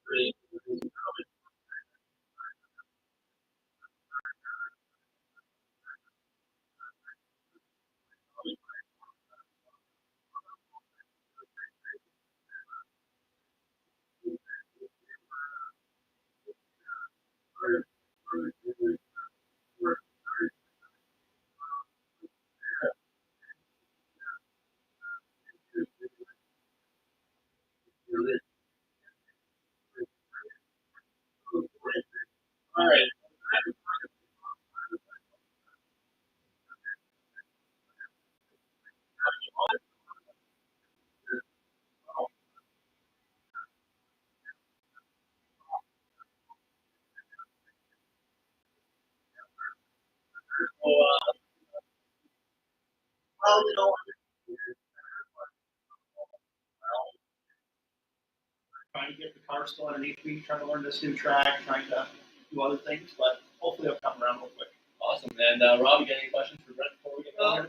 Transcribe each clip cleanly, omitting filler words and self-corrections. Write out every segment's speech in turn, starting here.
All right. So, well, trying to get the car still underneath me, trying to learn this new track, trying to do other things, but hopefully it'll come around real quick. Awesome. And Rob, you got any questions for Brent before we get going?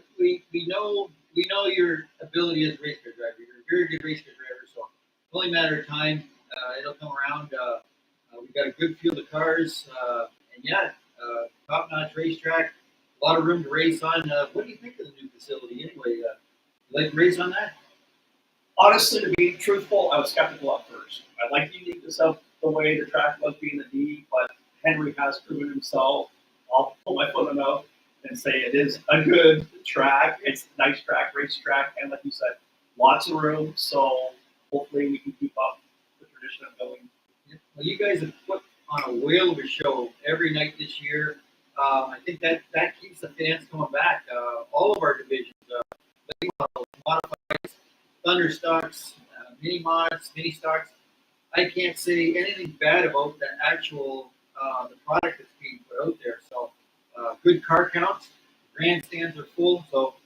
We know your ability as a race car driver. You're a very good race car driver, so it's only a matter of time. It'll come around. We've got a good field of cars, and yeah, top-notch racetrack. A lot of room to race on. What do you think of the new facility anyway? You like to race on that? Honestly, to be truthful, I was skeptical at first. I like the uniqueness of the way the track was being the D, but Henry has proven himself. I'll put my foot in the mouth and say it is a good track. It's a nice track, race track, and like you said, lots of room. So hopefully we can keep up the tradition of going. Well, you guys have put on a whale of a show every night this year. I think that keeps the fans coming back. All of our divisions, late models, modifieds, thunder stocks, mini mods, mini stocks. I can't say anything bad about the actual the product that's being put out there. So good car counts, grandstands are full. So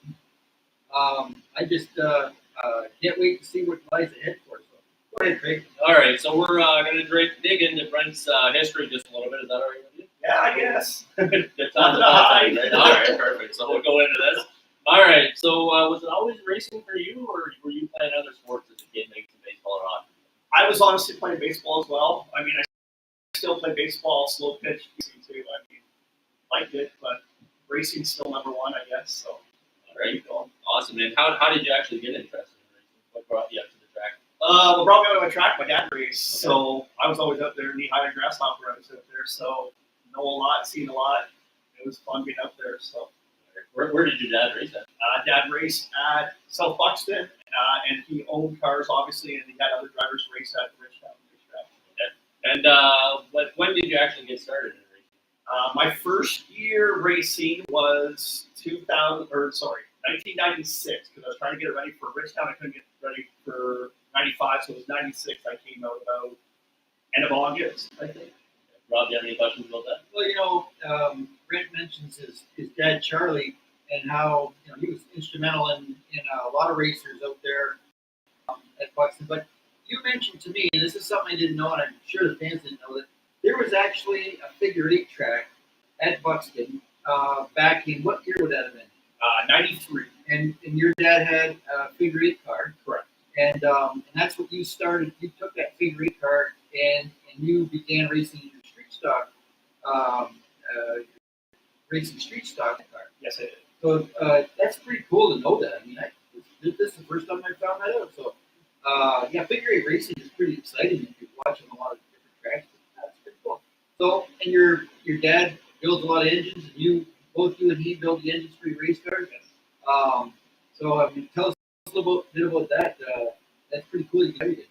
I just can't wait to see what lies ahead for us. So go ahead, Craig. All right, so we're going to dig into Brent's history just a little bit. Is that all right with you? Yeah, I guess. Good time to hide. Right? All right, perfect. So we'll go into this. All right, so was it always racing for you, or were you playing other sports as a kid, maybe some baseball or hockey? I was honestly playing baseball as well. I mean, I still play baseball, slow pitch, too. I mean, liked it, but racing's still number one, I guess. So, there you go. Awesome. And how did you actually get interested in racing? What brought you up to the track? What brought me out to the track? My dad raced, okay. So I was always out there, knee-high and grasshopper. I was out there, so know a lot, seen a lot. It was fun being out there. So, where did your dad race at? Dad raced at South Buxton, and he owned cars, obviously, and he had other drivers race at the Richtown racetrack. Okay. And when did you actually get started in racing? My first year racing was 1996, because I was trying to get it ready for Richtown. I couldn't get ready for 95, so it was 96. I came out about end of August, I think. Rob, do you have any questions about that? Well, Brent mentions his dad, Charlie, and how he was instrumental in a lot of racers out there at Buxton. But you mentioned to me, and this is something I didn't know, and I'm sure the fans didn't know, that there was actually a figure eight track at Buxton back in, what year would that have been? 93. And your dad had a figure eight car. Correct. And that's what you started. You took that figure eight car and you began racing your street stock, racing street stock car. Yes, I did. So that's pretty cool to know that. I mean, this is the first time I found that out. So yeah, figure eight racing is pretty exciting if you're watching a lot of different tracks. That's pretty cool. So, and your dad builds a lot of engines, and both you and he build the engines for your race cars. So I mean, tell us a little bit about that. That's pretty cool. You did.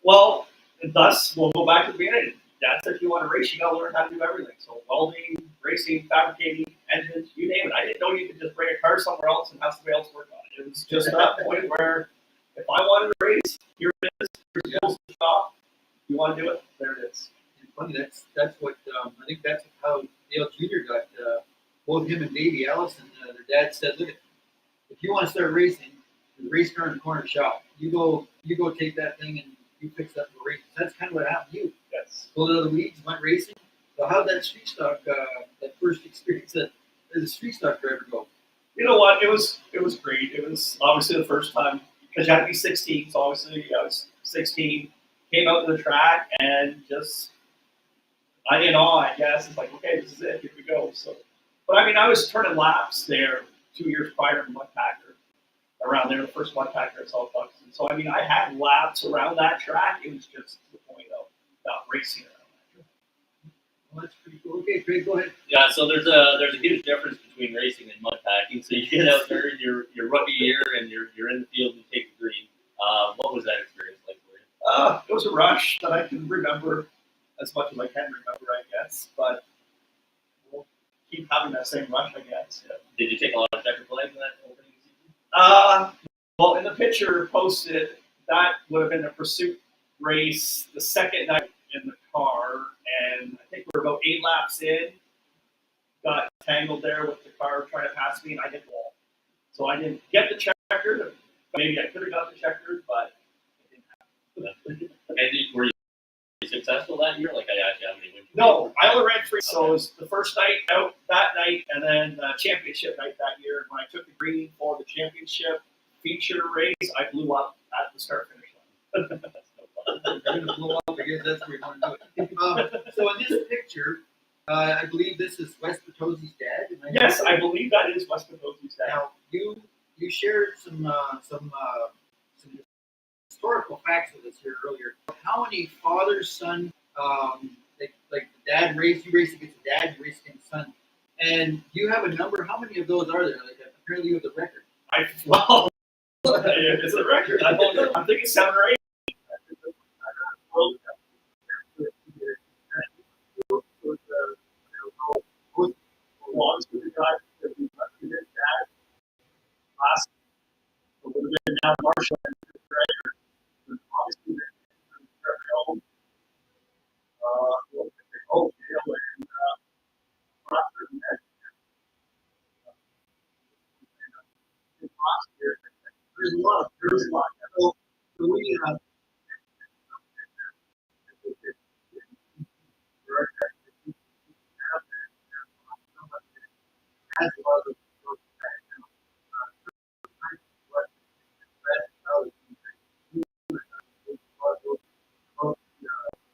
Well, thus we'll go back to the beginning. Dad said if you want to race, you got to learn how to do everything. So welding, racing, fabricating, engines, you name it. I didn't know you could just bring a car somewhere else and have somebody else work on it. It was just that point where if I wanted to race, here it is. Here's the tools to shop. You want to do it? There it is. And funny, that's what I think that's how Dale Jr. got both him and Davey Allison. Their dad said, "Look, if you want to start racing, there's a race car in the corner shop. You go take that thing and you fix that for races." That's kind of what happened to you. Yes. Pulled out of the weeds, went racing. So how'd that street stock, that first experience as a street stock driver go? You know what? It was great. It was obviously the first time because you had to be 16. So obviously I was 16. came out to the track and just, in awe, I guess. It's like, okay, this is it. Here we go. So, but I mean, I was turning laps there 2 years prior to Mud Packer, around there, the first Mud Packer at South Buxton. So, I mean, I had laps around that track. It was just to the point of racing around that track. Well, that's pretty cool. Okay, Craig, go ahead. Yeah, so there's a huge difference between racing and mud packing. So you get out there in your rookie year and you're in the field and you take the green. What was that experience like for you? It was a rush that I can remember as much as I can remember, I guess. But we'll keep having that same rush, I guess. Yeah. Did you take a lot of checker flags in that opening season? Well, in the picture posted, that would have been a pursuit race the second night in the car, and I think we were about 8 laps in, got tangled there with the car trying to pass me, and I hit the wall. So I didn't get the checkered. Maybe I could have got the checkered, but it didn't happen. And were you successful that year? Like, I asked you how many wins? No, I only ran 3. So it was the first night out that night, and then the championship night that year. When I took the green for the championship feature race, I blew up at the start finish line. You're gonna blow up. I guess that's where you want to do it. So in this picture, I believe this is Wes Potosi's dad. Yes, I believe that is Wes Potosi's dad. Now you shared some historical facts with us here earlier. How many father son like the dad race? You race against the dad, you race against the son, and you have a number. How many of those are there? Like apparently you have the record. Well, it's a record. I'm thinking 7 or 8. Would have been now Marshall and obviously there's a lot. So we has a lot of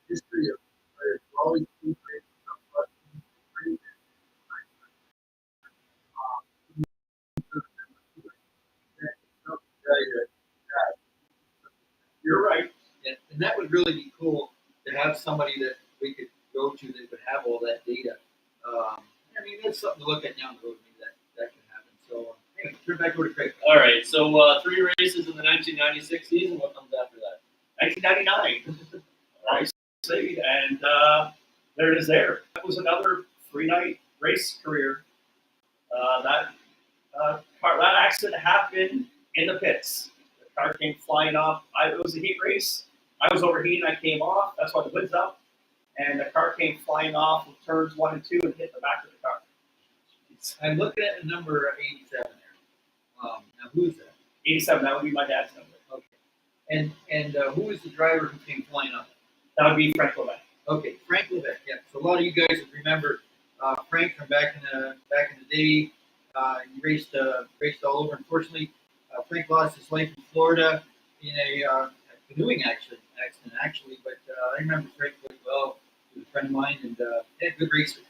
history of always you're right. And that would really be cool to have somebody that we could go to that would have all that data. I mean, that's something to look at down the road. Maybe that can happen. So, anyway, turn back over to Craig. All right, so 3 races in the 1996 season. What comes after that? 1999. I see, and there it is. That was another 3-night race career. That accident happened in the pits. The car came flying off. It was a heat race. I was overheating. I came off. That's why the hood's up. And the car came flying off of turns 1 and 2 and hit the back of the car. I'm looking at the number 87 there. Now, who is that? 87. That would be my dad's number. Okay. And who is the driver who came flying off? That would be Frank Levesque. Okay, Frank Levesque. Yeah. So a lot of you guys would remember Frank from back in the day. He raced all over. Unfortunately, Frank lost his life in Florida in a canoeing accident. But I remember Frank quite well. He was a friend of mine and a good racer.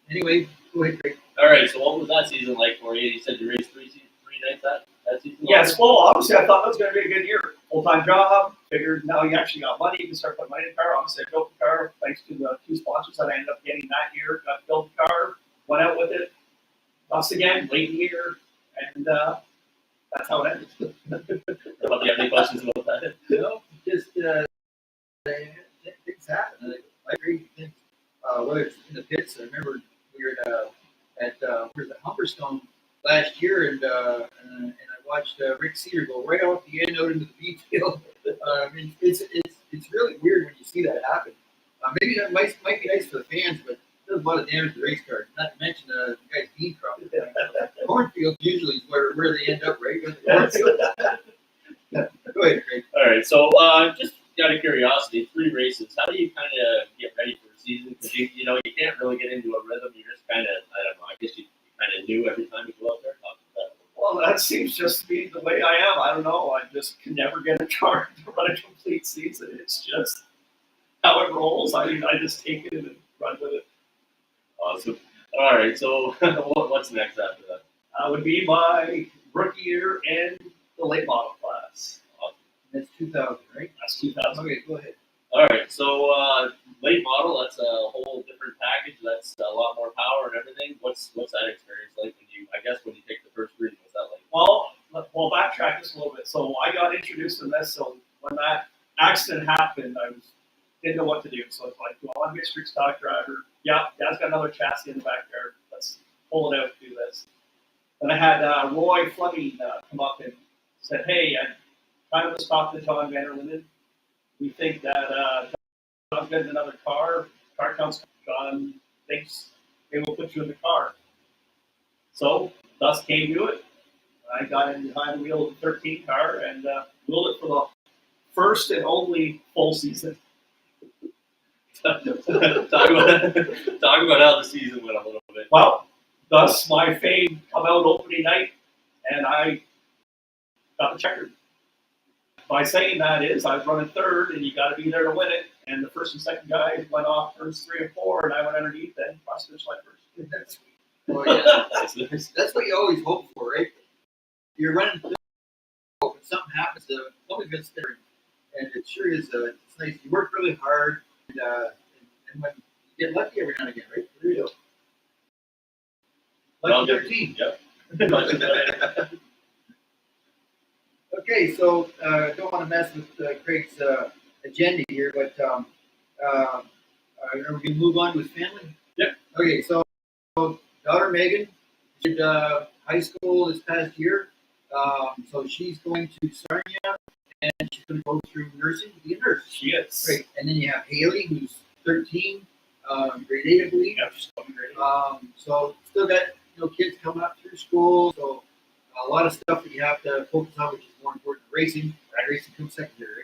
Anyway, go ahead, Craig. All right, so what was that season like for you? You said you raced 3 nights that season? Yes, well, obviously I thought that was going to be a good year. Full-time job. Figured now you actually got money. You can start putting money in the car. Obviously I built the car thanks to the 2 sponsors that I ended up getting that year. Got to build the car. Went out with it. Lost again, late in the year. And that's how it ended. Do you have any questions about that? No, just things happen. I agree. Things, whether it's in the pits, I remember we were at Humberstone last year, and I watched Rick Cedar go right off the end out into the beach field. I mean, it's really weird when you see that happen. Maybe that might be nice for the fans, but it does a lot of damage to the race car. Not to mention the guy's bean crop. Cornfield usually is where they end up, right? Go ahead, Craig. All right, so just out of curiosity, 3 races. How do you kind of get ready for a season? Because you can't really get into a rhythm. You're just kind of, I don't know. I guess you kind of knew every time you go out there. Talk about that a little Well, that seems just to be the way I am. I don't know. I just can never get a car to run a complete season. It's just how it rolls. I mean, I just take it and run with it. Awesome. All right. So what's next after that? Would be my rookie year in the late model class. That's 2000, right? That's 2000. Okay, go ahead. All right. So late model. That's a whole different package. That's a lot more power and everything. What's that experience like when you? I guess when you take the first reading, what's that like? Well, backtrack just a little bit. So I got introduced to this. So when that accident happened, didn't know what to do. So it's like, do I want to be a street stock driver? Yeah, Dad's got another chassis in the backyard. Let's pull it out and do this. And I had Roy Fleming come up and said, hey, I kind of was talking to John Vanderlinden. We think that John's getting another car. Car comes, John thinks they will put you in the car. So thus came to it. I got in behind the wheel of the 13 car and wheeled it for the first and only full season. talk about how the season went a little bit. Well, thus my fame come out opening night, and I got the checkered. By saying that is, I was running third, and you got to be there to win it. And the first and second guys went off turns 3 and 4, and I went underneath and crossed finish line first. That's sweet. Oh, yeah. That's nice. That's what you always hope for, right? You're running through, hope if something happens, somebody's going to stay. And it sure is. It's nice. You work really hard, and when you get lucky every now and again, right? There you go. Lucky 13. Yep. Okay, so I don't want to mess with Craig's agenda here, but are we going to move on to his family? Yep. Okay, so daughter Megan did high school this past year, so she's going to Sarnia, and she's going to go through nursing to be a nurse. She is. Great. And then you have Haley, who's 13, grade 8, I believe. Yeah, she's going great. So still got kids coming up through school, so a lot of stuff that you have to focus on, which is more important than racing. Racing comes secondary.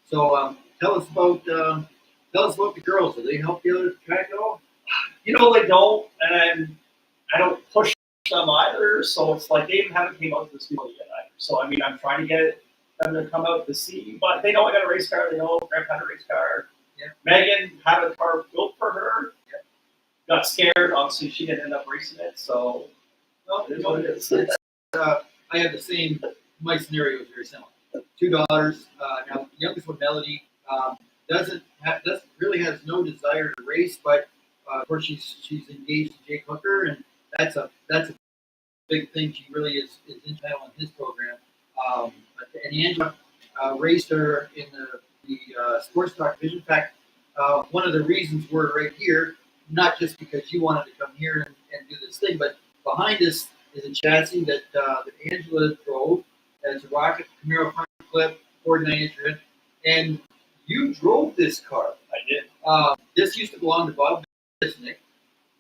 So tell us about the girls. Do they help you out track at all? They don't, and I don't push them either. So it's like they haven't came out to the school yet either. So I mean, I'm trying to get them to come out to see, but they know I got a race car. They know Brent had a race car. Yeah. Megan had a car built for her. Yeah. Got scared. Obviously, she didn't end up racing it. So it is what it is. I have the same. My scenario is very similar. 2 daughters. Now the youngest one, Melody, doesn't really has no desire to race, but of course she's engaged to Jake Hooker, and that's a big thing. She really is instrumental in his program. And Angela raced her in the sports talk division. In fact, one of the reasons we're right here, not just because you wanted to come here and do this thing, but behind us is a chassis that Angela drove. It's a Rocket Camaro front clip, 49-inch rim, and you drove this car. I did. This used to belong to Bob Bisnick,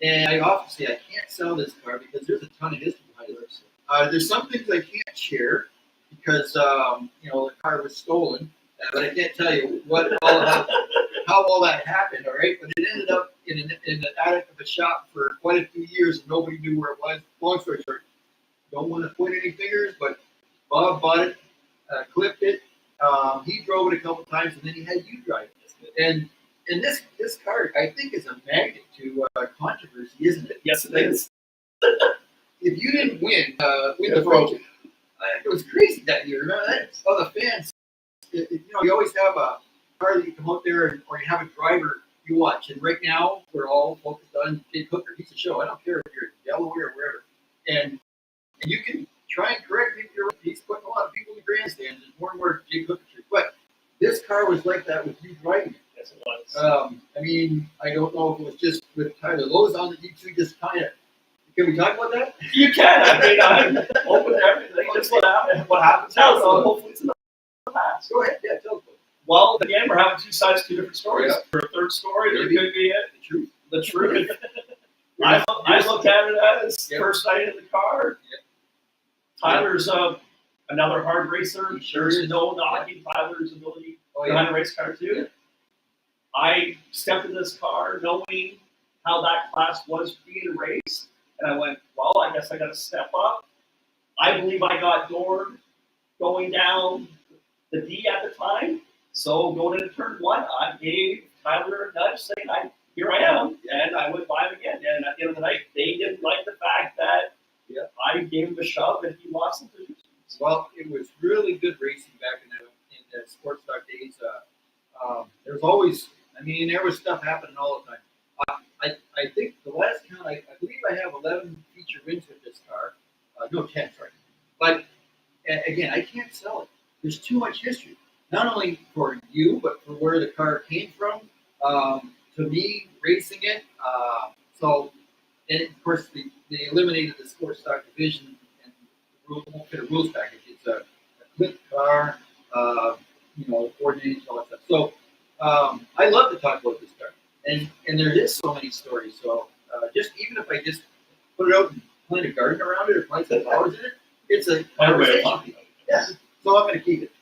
and I often say I can't sell this car because there's a ton of history behind it. There's some things I can't share because the car was stolen, but I can't tell you how all that happened. All right, but it ended up in an attic of a shop for quite a few years, and nobody knew where it was. Long story short, don't want to point any fingers, but Bob bought it, clipped it. He drove it a couple times, and then he had you drive it. And this car, I think, is a magnet to controversy, isn't it? Yes, it is. If you didn't win the project, it was crazy that year. Remember that? Oh, the fans. You always have a car that you come out there, or you have a driver you watch. And right now, we're all focused on Jake Hooker. He's a show. I don't care if you're in Delaware or wherever. And you can try and correct me if you're right. He's putting a lot of people in the grandstands. There's more and more Jake Hooker. But this car was like that with you driving it. Yes, it was. I mean, I don't know if it was just with Tyler Lozon that you two just kind of. Can we talk about that? You can. I mean, I'm open to everything. Just what happens now. So hopefully it's in the past. Go ahead. Yeah, tell us. Well, again, we're having two sides, two different stories. Yeah. For a third story, there Maybe. could be the truth. The truth. Yeah. I look at it as Yeah. first night in the car. Yeah. Tyler's another hard racer. He sure There's is. no knocking Tyler's ability Oh, to yeah. run a race car too. Yeah. I stepped in this car knowing how that class was being raced, and I went, well, I guess I got to step up I believe I got doored going down the D at the time. So going into turn one, I gave Tyler a nudge saying, here I am, and I went by him again. And at the end of the night, they didn't like the fact that I gave him a shove and he lost some positions. Well, it was really good racing back in the sports stock days. There's always, there was stuff happening all the time. I think the last count, I believe I have 11 feature wins with this car. No, 10, sorry. But again, I can't sell it. There's too much history. Not only for you, but for where the car came from, to me racing it. And of course, they eliminated the sports stock division and the rules package. It's a clip car, coordinated, all that stuff. So I love to talk about this car. And there is so many stories. So just even if I just put it out and plant a garden around it or plant some flowers in it, it's a conversation. Yeah. So I'm going to keep it.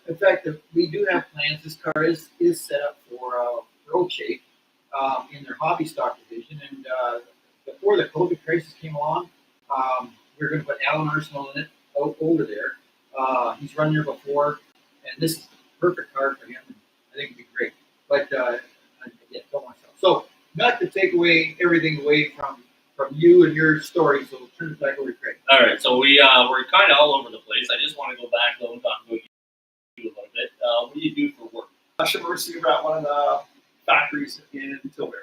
In fact, we do have plans. This car is set up for road shape in their hobby stock division. And before the Colby crisis came along, we are going to put Alan Arsenal in it over there. He's run there before, and this is the perfect car for him. I think it'd be great. But again, don't want to sell. So not to take everything away from you and your story. So turn it back over to Craig. All right, so we're kind of all over the place. I just want to go back though and talk about you a little bit. What do you do for work? Customer receiver at one of the factories in Tilbury.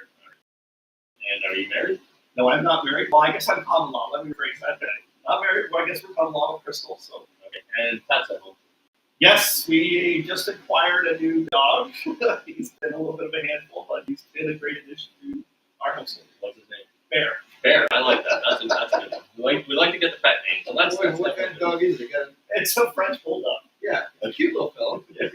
And are you married? No, I'm not married. Well, I guess I'm common law. Let me rephrase that. Not married. Well, I guess we're common law with Crystal. So okay, and pets at home. Yes, we just acquired a new dog. He's been a little bit of a handful, but he's been a great addition to our household. What's his name? Bear. Bear. I like that. That's a good one. We like to get the pet name. So that's What kind of dog is it? It's a French bulldog. Yeah, a cute little fellow. It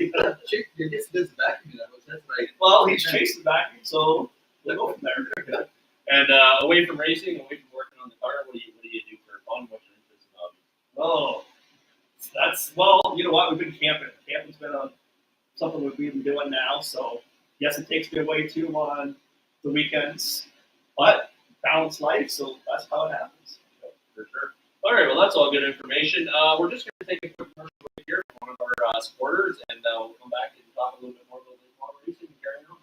gets this vacuum in that house. That's right. Well, he's chasing the vacuum, so we'll go from there. And away from racing, away from working on the car, what do you do for fun? What's your interest in hobby? You know what? We've been camping. Camping's been something we've been doing now. So yes, it takes me away too on the weekends, but balanced life. So that's how it happens. For sure. All right, well, that's all good information. We're just going to take a quick commercial break here from one of our supporters, and we'll come back and talk a little bit more about the model racing and carry on.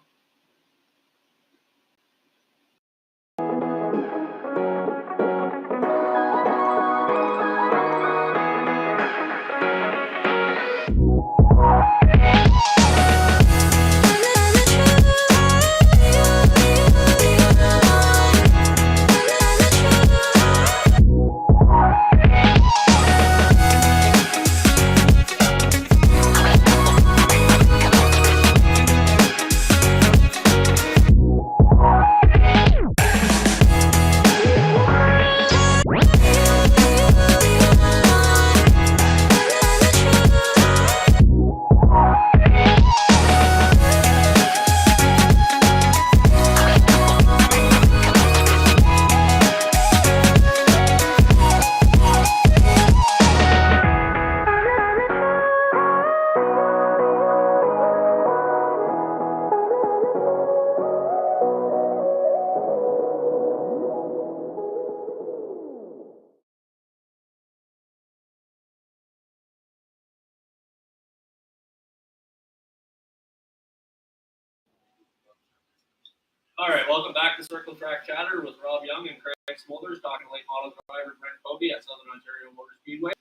All right, welcome back to Circle Track Chatter with Rob Young and Craig Smolders talking late model driver Brent Colby at Southern Ontario Motor Speedway.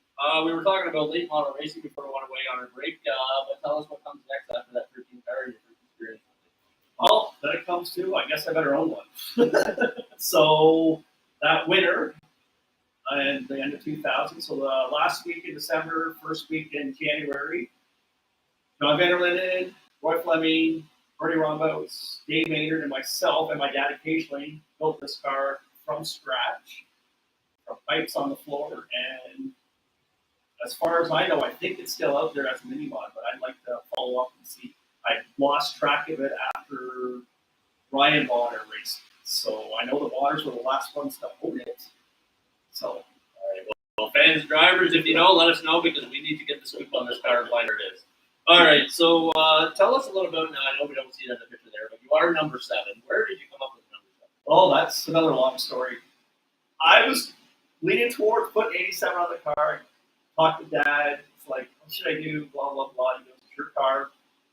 We were talking about late model racing before we went away on our break, but tell us what comes next after that 13 car and your first experience. Well, then it comes to, I guess I better own one. So that winter, and the end of 2000, so the last week in December, first week in January, John Vanderlinden, Roy Fleming, Bernie Rombos, Dave Maynard, and myself and my dad occasionally built this car from scratch, from pipes on the floor. And as far as I know, I think it's still out there as a mini mod, but I'd like to follow up and see. I lost track of it after Ryan Bonner raced. So I know the Bonners were the last ones to own it. So, all right. Well, fans and drivers, if you know, let us know because we need to get the scoop on this car and find where it is. All right, so tell us a little bit. Now, I know we don't see it in the picture there, but you are number 7. Where did you come up with number 7? Oh, that's another long story. I was leaning towards putting 87 on the car. Talk to Dad. It's like, what should I do? Blah, blah, blah. He goes, it's your car.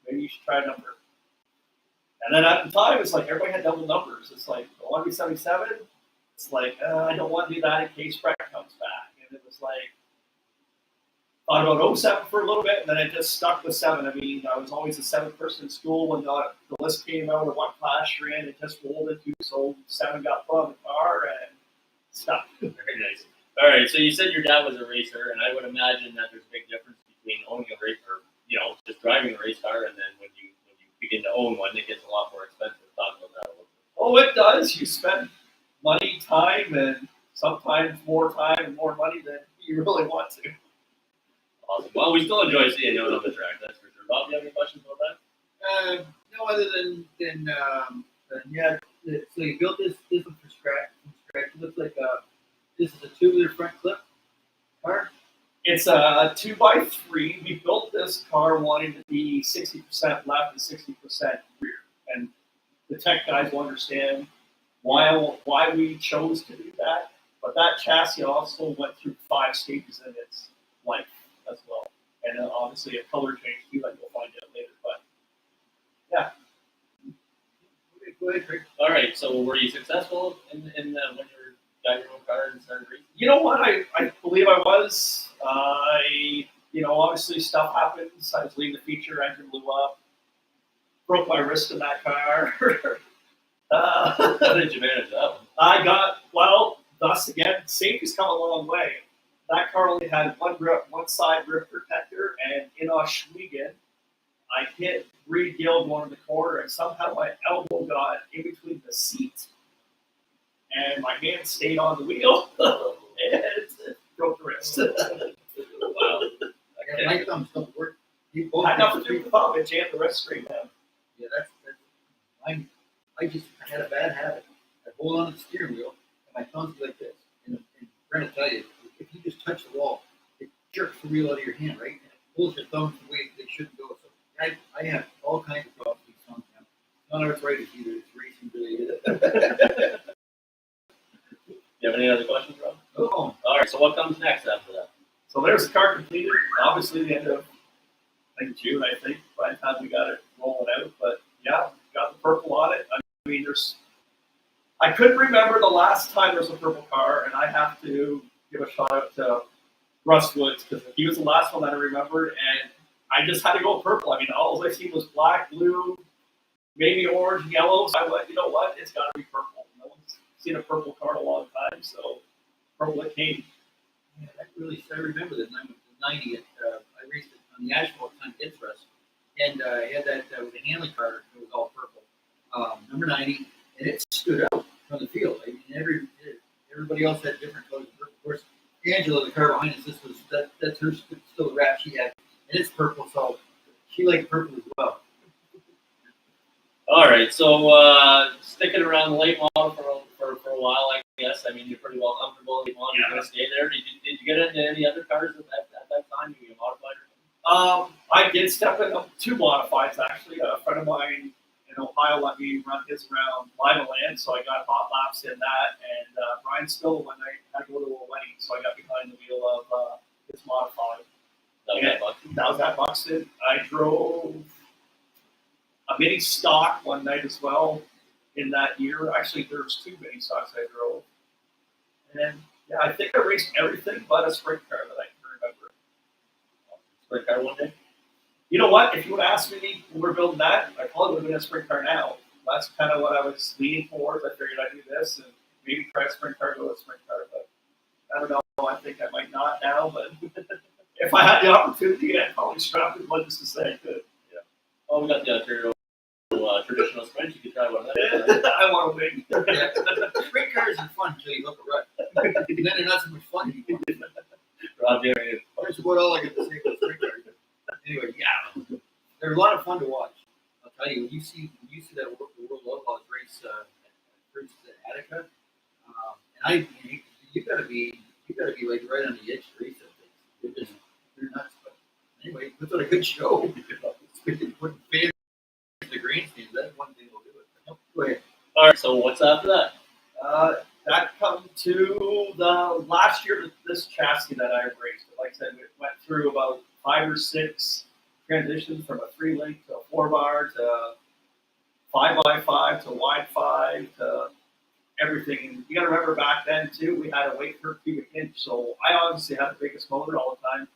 Maybe you should try a number. And then at the time, it's like everybody had double numbers. It's like, I want to be 77. It's like, I don't want to do that in case Brent comes back. And it was like, thought about 07 for a little bit, and then I just stuck with 7. I mean, I was always the 7th person in school when the list came out of what class you're in. It just rolled into, so 7 got put on the car and stuck. Very nice. All right, so you said your dad was a racer, and I would imagine that there's a big difference between owning a race or, just driving a race car, and then when you begin to own one, it gets a lot more expensive. Talk about that a little bit. Oh, it does. You spend money, time, and sometimes more time and more money than you really want to. Awesome. Well, we still enjoy seeing you on the track, that's for sure. Bob, do you have any questions about that? No, other than yeah. So you built this one from scratch. It looks like this is a tubular front clip car. It's a 2x3. We built this car wanting to be 60% left and 60% rear, and the tech guys will understand why we chose to do that. But that chassis also went through 5 stages in its life as well, and obviously a color change too, that you'll find out later. But yeah. Go ahead, Craig. All right. So, were you successful in when you got your own car and started racing? You know what? I believe I was. Obviously stuff happens. I was leading the feature, engine blew up, broke my wrist in that car. How did you manage that one? Thus again, safety's come a long way. That car only had one side rib protector, and in Oswego, I hit Reed Gill going in the corner, and somehow my elbow got in between the seat, and my hand stayed on the wheel, and it broke the wrist. Wow. Yeah, my thumbs don't work. You both I had nothing to do with the thumb, it jammed the wrist straight down. Yeah, that's I had a bad habit. I hold on to the steering wheel, and my thumbs go like this. And Brent will tell you, if you just touch the wall, it jerks the wheel out of your hand, right? And it pulls your thumbs the way they shouldn't go. So I have all kinds of problems with these thumbs now. Not arthritis either. It's racing related. You have any other questions, Rob? Oh, All right. So, what comes next after that? So there's the car completed. Obviously, the end of June, I think, by the time we got it rolling out. But yeah, got the purple on it. I mean, I couldn't remember the last time there was a purple car, and I have to give a shout out to Russ Woods because he was the last one that I remembered, and I just had to go purple. I mean, all I seen was black, blue, maybe orange, yellow. So I went, you know what? It's got to be purple. No one's seen a purple car in a long time, so purple it came. yeah, I remember that. 90. I raced it on the asphalt time Kids Rest, and I had that with a Hanley car. It was all purple, number 90, and it stood out from the field. I mean, everybody else had different colors. Of course, Angela, the car behind us, that's her still the wrap she had, and it's purple, so she liked purple as well. All right. So, sticking around the late model for a while, I guess. I mean, you're pretty well comfortable. You want to stay there. Did you get into any other cars at that time? You modified or something? I did step into 2 modifieds actually. A friend of mine in Ohio let me run his around Lima Land, so I got hot laps in that. And Brian Spill one night had to go to a wedding, so I got behind the wheel of his modified. That was at Buxton. I drove a mini stock one night as well in that year. Actually, there was 2 mini stocks I drove. And yeah, I think I raced everything but a sprint car that I can remember. Sprint car one day? You know what? If you would ask me when we're building that, I probably would have been a sprint car now. That's kind of what I was leaning towards. I figured I'd do this and maybe try a sprint car, go to a sprint car. But I don't know. I think I might not now. But if I had the opportunity, I'd probably strap it one just to say I could. Yeah. Oh, we got the Ontario traditional sprint. You could try one of that. I want to win. Yeah. Sprint cars are fun until you hook a rut. And then they're not so much fun anymore. Rob, That's about all I get to say about sprint cars. Anyway, yeah, they're a lot of fun to watch. I'll tell you, when you see that World Outlaws race first at Attica, and you gotta be like right on the edge to race that thing. They're nuts. But anyway, put on a good show. Putting fans in the grandstands, that's one thing we'll do it. Go ahead. All right. So what's after that? That comes to the last year, this chassis that I raced. Like I said, it went through about 5 or 6 transitions from a 3-link to a 4-bar to 5x5 to wide 5 to everything. You got to remember back then too, we had a weight per cubic inch. So I obviously had the biggest motor all the time,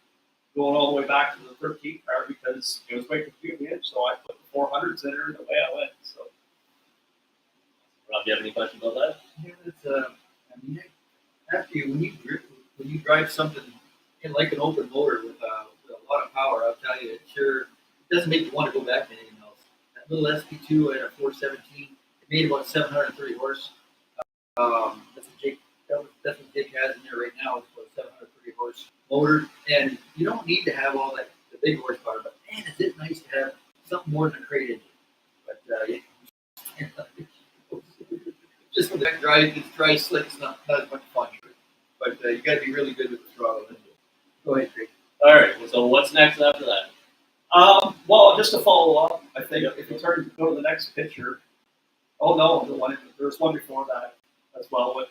going all the way back to the 13th car because it was weight per cubic inch. So I put the 400s in her and away I went. So, Rob, do you have any questions about that? Yeah, it's, I mean, after when you drive something in like an open motor with a lot of power, I'll tell you, it sure doesn't make you want to go back to anything else. That little SP2 at a 417, it made about 730 horse. That's what Jake has in there right now. It's about 730 horse motor, and you don't need to have all that the big horsepower. But man, is it nice to have something more than a crate engine. But yeah, just for that dry slick, it's not as much fun. But you got to be really good with the throttle. Go ahead, Craig. All right. So what's next after that? Well, just to follow up, I think if you go to the next picture. Oh no, there's one before that as well with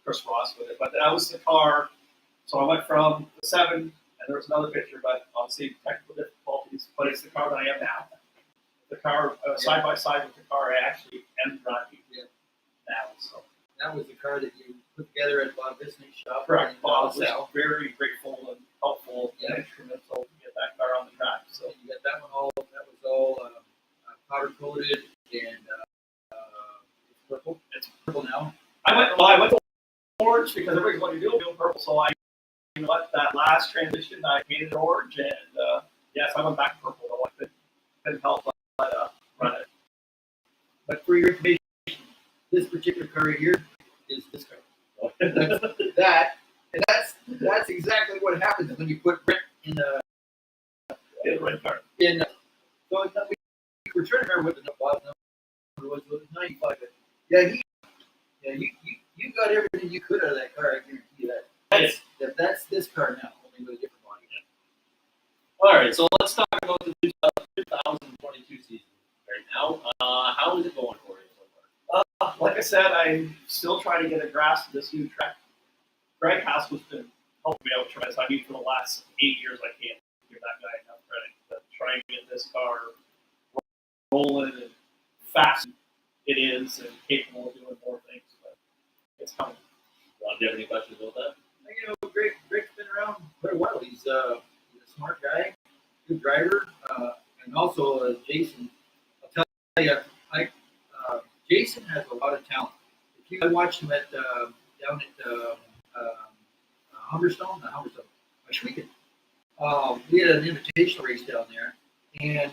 Chris Ross with it. But that was the car. So I went from the 7, and there was another picture, but obviously technical difficulties. But it's the car that I am now. The car side by side with the car I actually am driving now. So that was the car that you put together at Bob Visnick's shop. Correct. Bob was very grateful and helpful and instrumental to get that car on the track. So you got that one all. That was all powder coated and it's purple. It's purple now. I went to orange because everybody's going to do purple. So that last transition I painted orange, and yes, I went back to purple. Though I couldn't help but run it. But for your information, this particular car right here is this car. That's exactly what happens when you put Brent in the red car. So we're trying to remember what the number was. It was 95. But yeah, you got everything you could out of that car. I guarantee you that. That's this car now, only with a different body. All right. So let's talk about the 2022 season right now. How is it going for you so far? Like I said, I'm still trying to get a grasp of this new track. Greg Haskell's been helping me out tremendous. I mean, for the last 8 years, I can't give that guy enough credit to try and get this car rolling and fast it is and capable of doing more things. But it's coming. Rob, do you have any questions about that? You know, Greg's been around quite a while. He's a smart guy, good driver, and also Jason. I'll tell you, Jason has a lot of talent. I watched him down at Humberstone, Ashwegan. We had an invitational race down there, and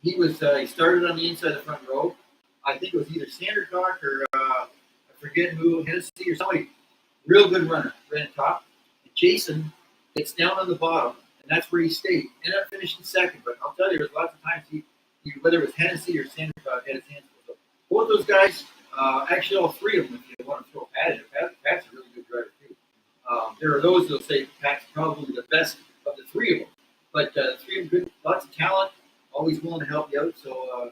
he started on the inside of the front row. I think it was either Sandercock or I forget who, Hennessy or somebody. Real good runner, ran top. And Jason gets down on the bottom, and that's where he stayed. Ended up finishing second, but I'll tell you, there's lots of times he whether it was Hennessy or Sandercock, had his hands full. So both those guys, actually all three of them, if you want to throw Pat in it, Pat's a really good driver too. There are those that'll say Pat's probably the best of the three of them, but the three of them good, lots of talent, always willing to help you out. So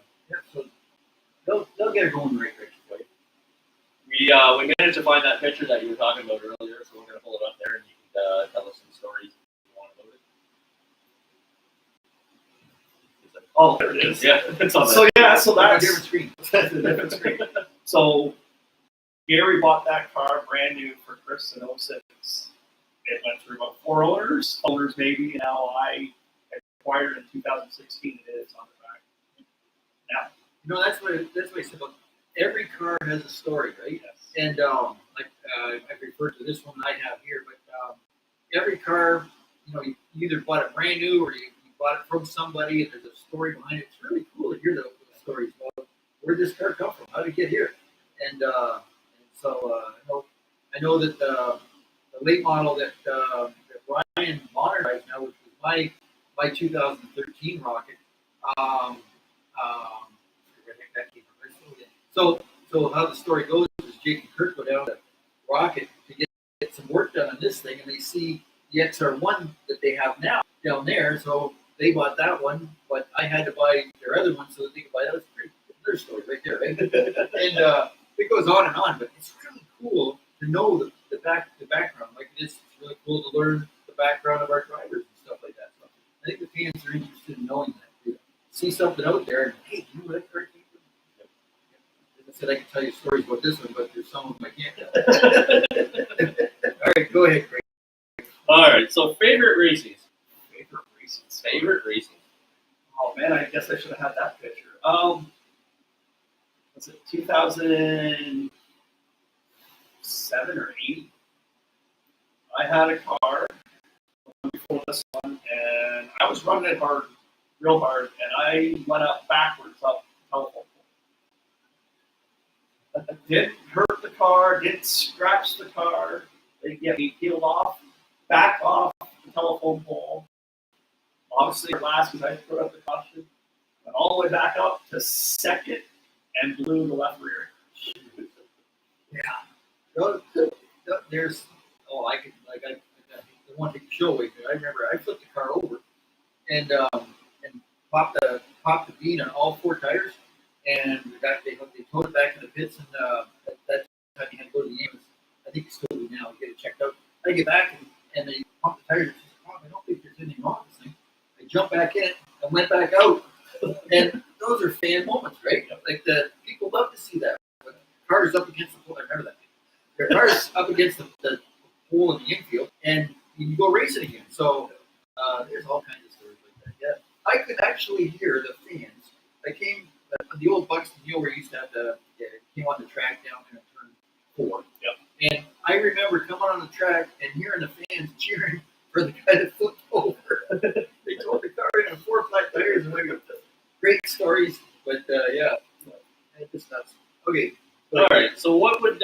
so they'll get it going in the right direction for you. We managed to find that picture that you were talking about earlier, so we're going to pull it up there and you can tell us some stories if you want about it. Oh, there it is. Yeah, it's on so that's a different screen. That's a different screen. So Gary bought that car brand new for Chris in 06. It went through about 4 owners maybe. Now I acquired it in 2016. It is on the back now. You know, that's what it's about. Every car has a story, right? Yes. And I referred to this one I have here, but every car, you either bought it brand new or you bought it from somebody, and there's a story behind it. It's really cool to hear those stories about where did this car come from, how did it get here, and so I know that the late model that Ryan modernized now, which was my 2013 Rocket. So how the story goes is Jake and Kurt go down to Rocket to get some work done on this thing, and they see the XR1 that they have now down there. So they bought that one, but I had to buy their other one so that they could buy that. That's pretty their story right there, right? And it goes on and on, but it's really cool know the background. Like it's really cool to learn the background of our drivers and stuff like that. So I think the fans are interested in knowing that. Too. See something out there, and hey, you know what that car came from? As I said, I can tell you stories about this one, but there's some of them I can't tell. All right, go ahead, Craig. All right. So favorite races. Favorite races. Oh man, I guess I should have had that picture. Was it 2007 or 8? I had a car before this one, and I was running it hard, real hard, and I went up backwards up the telephone pole. Didn't hurt the car, didn't scratch the car. They get me peeled off, back off the telephone pole. Obviously, last because I put up the caution, went all the way back up to second and blew the left rear. Yeah. There's I could I want to show away there. I remember I flipped the car over and popped the bead on all 4 tires, and they towed it back to the pits, and at that time you had to go to the ambulance. I think it's still do now. Get it checked out. I get back and they pump the tires. I don't think there's anything wrong with this thing. I jumped back in and went back out, and those are fan moments, right? Like the people love to see that. When the car's up against the pole. I remember that. Their car's up against the pole in the infield, and you go racing again. So there's all kinds of stories like that. Yeah, I could actually hear the fans. I came the old Buxton Hill where you used to have came on the track down there in turn 4. Yep. And I remember coming on the track and hearing the fans cheering for the guy that flipped over. They towed the car in 4 flat tires, and great stories. But yeah, it's just nuts. Okay. All right. So what would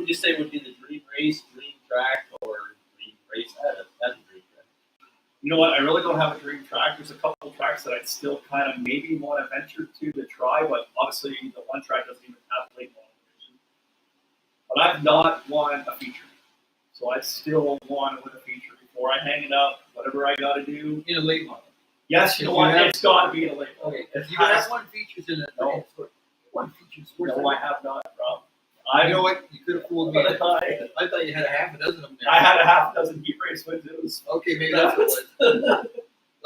you say would be the dream race, dream track, or dream race as a dream track? You know what? I really don't have a dream track. There's a couple of tracks that I'd still kind of maybe want to venture to try, but obviously the one track doesn't even have late model division. But I've not won a feature, so I still want to win a feature before I hang it up. Whatever I got to do In a late model. Yes, you know what? It's got to be in a late model. Okay. If you have won features in it, No. One features. No, I have not, Rob. You know what? You could have fooled me. I thought you had a half a dozen of them there. I had a half dozen heat race wins. It was okay, maybe that's what it was.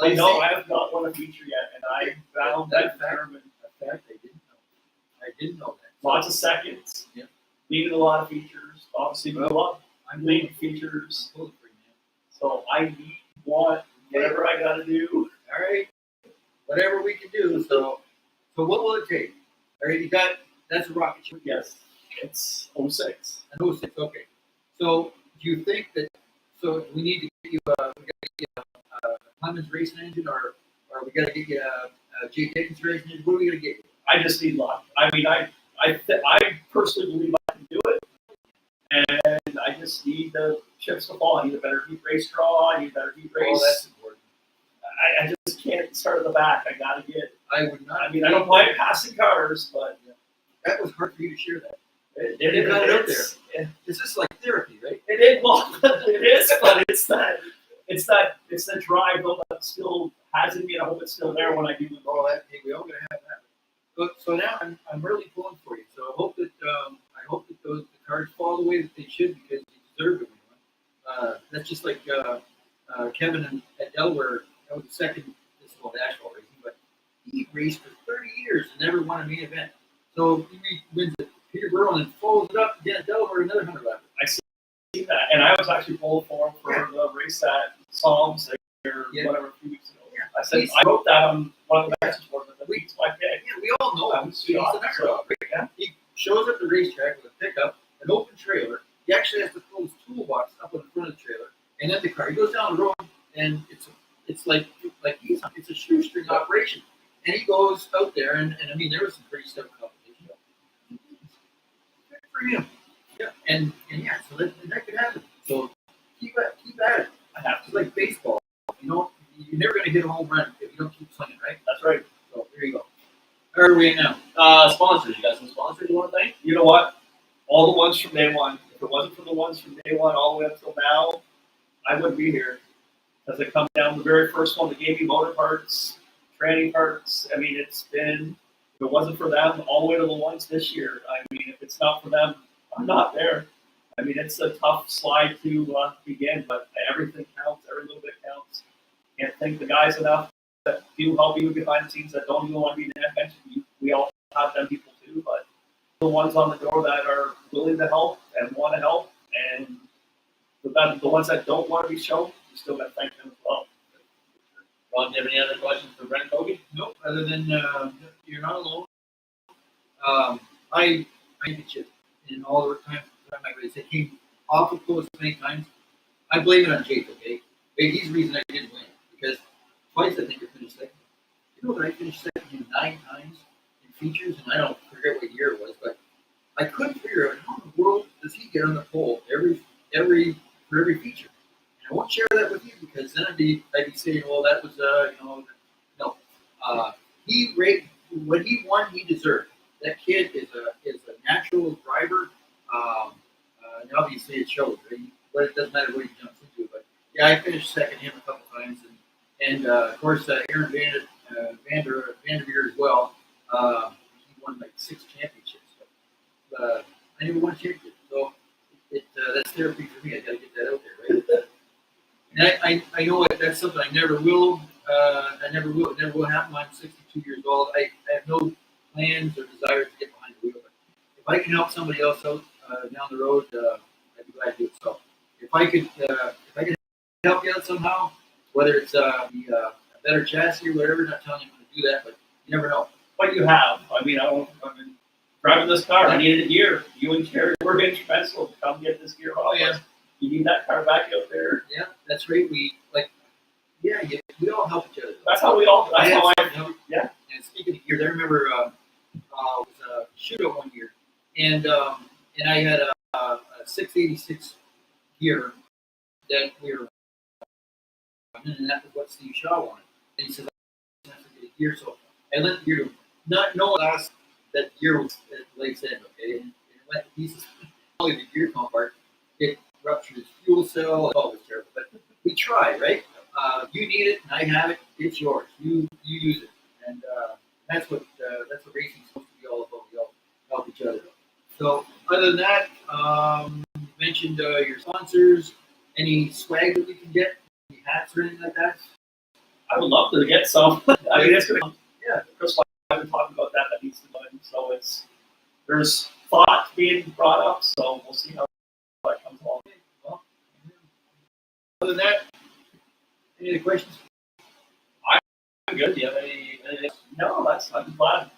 I know I have not won a feature yet, and I found that determined. A fact I didn't know. I didn't know that. Lots of seconds. Yep. Leading a lot of features. Obviously, I'm leading features. So I want whatever I got to do. All right. Whatever we can do. So what will it take? All right, that's a rocket ship. Yes. It's 06. An 06, okay. So do you think that? So we need to get you a Clemens racing engine, or we got to get you a Jay Dickens racing engine? What are we going to get you? I just need luck. I mean, I personally believe I can do it, and I just need the chips to fall. I need a better heat race draw. I need a better heat race. Oh, that's important. I just can't start at the back. I got to get. I would not. I mean, I don't mind passing cars, but that was hard for you to share that. It got it out is. there. This is like therapy, right? It is. Well, it is, but it's that drive though that still has in me, and I hope it's still there when I do the Oh, hey, we all gonna have that. So now I'm really pulling for you. So I hope that the cards fall the way that they should, because you deserve to win. That's just like Kevin at Delaware. That was the second. This is called asphalt racing, but he raced for 30 years and never won a main event. So he wins at Peterborough and follows it up again at Delaware, another 100 laps. I see that, and I was actually pulling for him for the race at Psalms or whatever a few weeks ago. Yeah. I said I wrote that on one of the messages boards, but it's my pick. Yeah, we all know him. He's an underdog. Right? Yeah. He shows up at the racetrack with a pickup, an open trailer. He actually has to pull his toolbox up in the front of the trailer, and then the car. He goes down the road, and it's like it's a shoestring operation. And he goes out there, and I mean, there was some pretty stiff competition. Good for him. Yeah, and yeah, so that could happen. So keep at it. I have to like baseball. You're never going to hit a home run if you don't keep swinging, right? That's right. So there you go. Where are we at now? Sponsors. You got some sponsors you want to thank? You know what? All the ones from day one. If it wasn't for the ones from day one all the way up till now, I wouldn't be here. As I come down, the very first one that gave me motor parts, training parts. I mean, it's been. If it wasn't for them, all the way to the ones this year. I mean, if it's not for them, I'm not there. I mean, it's a tough slide to begin, but everything counts. Every little bit counts. Can't thank the guys enough that do help you behind the scenes that don't even want to be in that bench. We all have them people too, but the ones on the door that are willing to help and want to help, and the ones that don't want to be shown, you still got to thank them as well. Ron, do you have any other questions for Brent, Colby? Nope, other than you're not alone. I get you in all the time my race. I came awful close many times. I blame it on Jake, okay? He's the reason I didn't win. Because twice I think I finished second. You know that I finished second in 9 times in features, and I don't forget what year it was, but I couldn't figure out how in the world does he get on the pole for every feature. And I won't share that with you because then I'd be saying, well, that was no. He rate when he won, he deserved. That kid is a natural driver. And obviously it shows. Right? But it doesn't matter what he jumps into. But yeah, I finished second him a couple times, and of course Aaron Vanderveer as well. He won like 6 championships. But, I never won a championship, so that's therapy for me. I got to get that out there, right? And I know that's something I never will. It never will happen. I'm 62 years old. I have no plans or desire to get behind the wheel. But if I can help somebody else out down the road, I'd be glad to do it. So if I could help you out somehow, whether it's a better chassis or whatever, not telling you how to do that, but you never know. What you have, I mean, I've been driving this car. I needed a gear. You and Terry were instrumental to come get this gear off. Yeah. You need that car back out there. Yeah, that's right. We all help each other. That's how we all. That's how yeah. And speaking of gears, I remember it was a shootout one year, and I had a 686 gear that we were, and that was what Steve Shaw wanted. And he says, "I have to get a gear." So I lent the gear to him, not knowing that gear was at Lake's End, okay, and it went to pieces. Only the gear come apart. It ruptured his fuel cell. It was terrible, but we tried, right? You need it, and I have it. It's yours. You use it, and that's what racing is supposed to be all about. We all help each other. So, other than that, you mentioned your sponsors. Any swag that we can get? Any hats or anything like that? I would love to get some. I mean, it's gonna. Yeah, Chris, I've been talking about that needs to be done. So there's thought being brought up. So we'll see how that comes along. Well, other than that, any other questions? I'm good. Do you have any? No, I'm glad.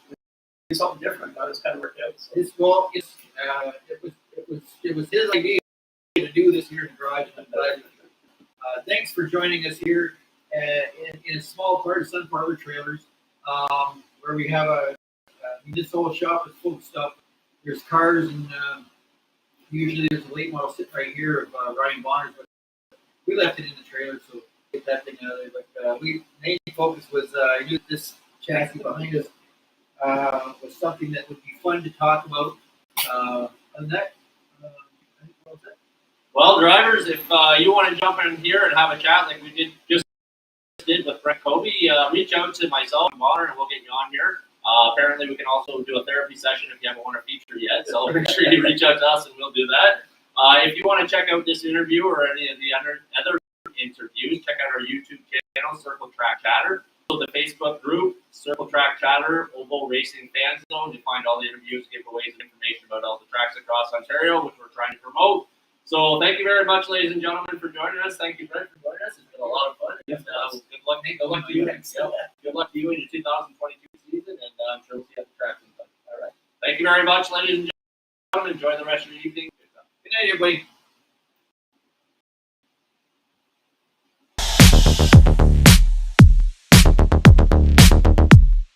It's something different. That has kind of worked out. So. It was his idea to do this here in the garage. Thanks for joining us here in a small part of Sun Parlor Trailers, where we have this whole shop is full of stuff. There's cars, and usually there's a late model sitting right here of Ryan Bonner's, but we left it in the trailer, so get that thing out of there. But main focus was this chassis behind us was something that would be fun to talk about. And that, Well, drivers, if you want to jump in here and have a chat like we did with Brent Colby, reach out to myself and Bonner, and we'll get you on here. Apparently, we can also do a therapy session if you haven't won a feature yet. So make sure you reach out to us, and we'll do that. If you want to check out this interview or any of the other interviews, check out our YouTube channel, Circle Track Chatter. So the Facebook group, Circle Track Chatter, Oval Racing Fan Zone. You find all the interviews, giveaways, and information about all the tracks across Ontario, which we're trying to promote. So thank you very much, ladies and gentlemen, for joining us. Thank you, Brent, for joining us. It's been a lot of fun. And, good luck to you. Good luck to you in your 2022 season, and I'm sure we'll see you at the track. All right. Thank you very much, ladies and gentlemen. Enjoy the rest of your evening. Good night, everybody.